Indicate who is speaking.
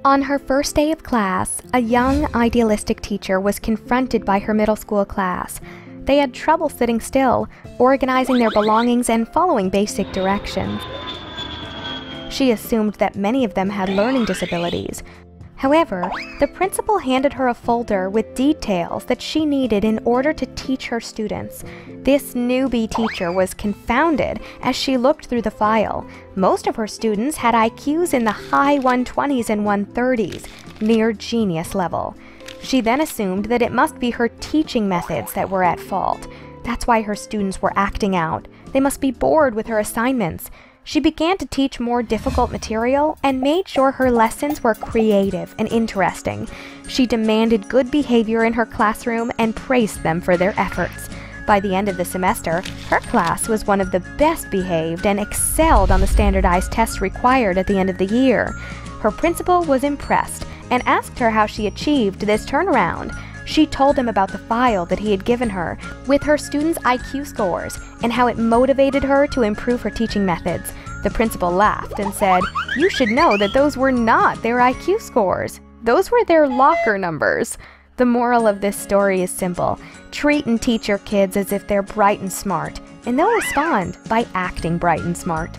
Speaker 1: On her first day of class, a young, idealistic teacher was confronted by her middle school class. They had trouble sitting still, organizing their belongings, and following basic directions. She assumed that many of them had learning disabilities. However, the principal handed her a folder with details that she needed in order to teach her students. This newbie teacher was confounded as she looked through the file. Most of her students had IQs in the high 120s and 130s, near genius level. She then assumed that it must be her teaching methods that were at fault. That's why her students were acting out. They must be bored with her assignments. She began to teach more difficult material and made sure her lessons were creative and interesting. She demanded good behavior in her classroom and praised them for their efforts. By the end of the semester, her class was one of the best behaved and excelled on the standardized tests required at the end of the year. Her principal was impressed and asked her how she achieved this turnaround. She told him about the file that he had given her with her students' IQ scores and how it motivated her to improve her teaching methods. The principal laughed and said, "You should know that those were not their IQ scores. Those were their locker numbers." The moral of this story is simple. Treat and teach your kids as if they're bright and smart, and they'll respond by acting bright and smart.